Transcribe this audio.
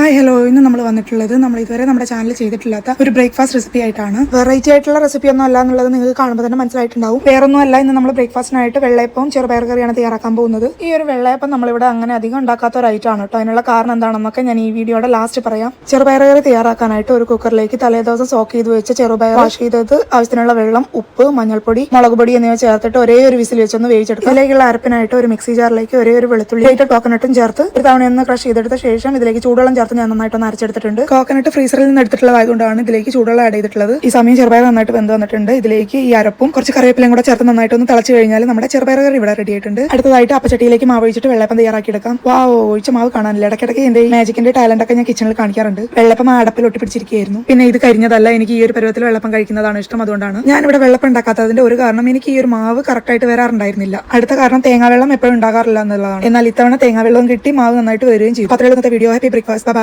Hi hello, ഇന്ന് നമ്മൾ വന്നിട്ടുള്ളത് നമ്മൾ ഇതുവരെ നമ്മുടെ ചാനൽ ചെയ്തിട്ടില്ലാത്ത ഒരു ബ്രേക്ക്ഫാസ്റ്റ് റെസിപ്പി ആയിട്ടാണ്. വെറൈറ്റി ആയിട്ടുള്ള റെസിപ്പി ഒന്നും അല്ല എന്നുള്ളത് നിങ്ങൾക്ക് കാണുമ്പോൾ തന്നെ മനസ്സിലായിട്ടുണ്ടാവും. വേറൊന്നും അല്ല, ഇന്ന് നമ്മൾ ബ്രേക്ക്ഫാസ്റ്റിനായിട്ട് വെള്ളയപ്പവും ചെറുപയർ കറിയാണ് തയ്യാറാക്കാൻ പോകുന്നത്. ഈ ഒരു വെള്ളയപ്പം നമ്മളിവിടെ അങ്ങനെ അധികം ഉണ്ടാക്കാത്ത ഒരു ഐറ്റം ആണ് കേട്ടോ. അതിനുള്ള കാരണം എന്താണെന്നൊക്കെ ഞാൻ ഈ വീഡിയോയുടെ ലാസ്റ്റ് പറയാം. ചെറുപയർ കറി തയ്യാറാക്കാനായിട്ട് ഒരു കുക്കറിലേക്ക് തലേദിവസം സോക്ക് ചെയ്ത് വെച്ച് ചെറുപയർ വാഷ് ചെയ്തത്, ആവശ്യത്തിനുള്ള വെള്ളം, ഉപ്പ്, മഞ്ഞൾപ്പൊടി, മുളക് പൊടി എന്നിവ ചേർത്തിട്ട് ഒരേ ഒരു വിസിൽ വെച്ചൊന്ന് വേവിച്ചെടുക്കും. ഇതിലേക്കുള്ള അരപ്പിനായിട്ട് ഒരു മിക്സി ജാറിലേക്ക് ഒരേ ഒരു വെളുത്തുള്ളി കോക്കനട്ടും ചേർത്ത് ഒരു തവണ ഒന്ന് ക്രഷ് ചെയ്തെടുത്ത ശേഷം ഇതിലേക്ക് ചൂടുവെള്ളം ചേർത്ത് ഞാൻ നന്നായിട്ടൊന്ന് അരച്ചെടുത്തിട്ടുണ്ട്. കോക്കനട്ട് ഫ്രീസറിൽ നിന്ന് എടുത്തിട്ടുള്ളതായതുകൊണ്ടാണ് ഇതിലേക്ക് ചൂടുവെള്ളം ആഡ് ചെയ്തിട്ടുള്ളത്. ഈ സമയം ചെറുപയർ നന്നായിട്ട് വെന്ത് വന്നിട്ടുണ്ട്. ഇതിലേക്ക് ഈ അരപ്പും കുറച്ച് കറിവേപ്പിലയും കൂടെ ചേർത്ത് നന്നായിട്ടൊന്ന് തിളച്ച് കഴിഞ്ഞാൽ നമ്മുടെ ചെറുപയർ കറി ഇവിടെ റെഡി ആയിട്ടുണ്ട്. അടുത്തതായിട്ട് അപ്പച്ചട്ടിയിലേക്ക് മാവ് ഒഴിച്ചിട്ട് വെള്ളപ്പം തയ്യാറാക്കി എടുക്കാം. ഒഴിച്ച മാവ് കാണാനില്ല. ഇടയ്ക്കിടയ്ക്ക് എന്റെ മാജിക്കിന്റെ ടാലന്റ് ഒക്കെ ഞാൻ കിച്ചണിൽ കാണിക്കാറുണ്ട്. വെള്ളപ്പം ആ അടപ്പിൽ ഒട്ടിപ്പിടിച്ചിരിക്കുകയായിരുന്നു. പിന്നെ ഇത് കരിഞ്ഞതല്ല, എനിക്ക് ഈ ഒരു പരുവത്തിൽ വെള്ളപ്പം കഴിക്കുന്നതാണ് ഇഷ്ടം. അതുകൊണ്ടാണ് ഞാനിവിടെ വെള്ളപ്പം ഉണ്ടാക്കാത്തതിന്റെ ഒരു കാരണം എനിക്ക് ഈ ഒരു മാവ് കറക്റ്റ് ആയിട്ട് വരാറുണ്ടായിരുന്നില്ല. അടുത്ത കാരണം തേങ്ങാവെള്ളം എപ്പോഴും ഉണ്ടാകാറില്ല എന്നുള്ളതാണ്. എന്നാൽ ഇത്തവണ തേങ്ങാവെള്ളം കിട്ടി, മാവ് നന്നായിട്ട് വരികയും ചെയ്തു. അത്രയും വീഡിയോ. Happy breakfast. ബൈ.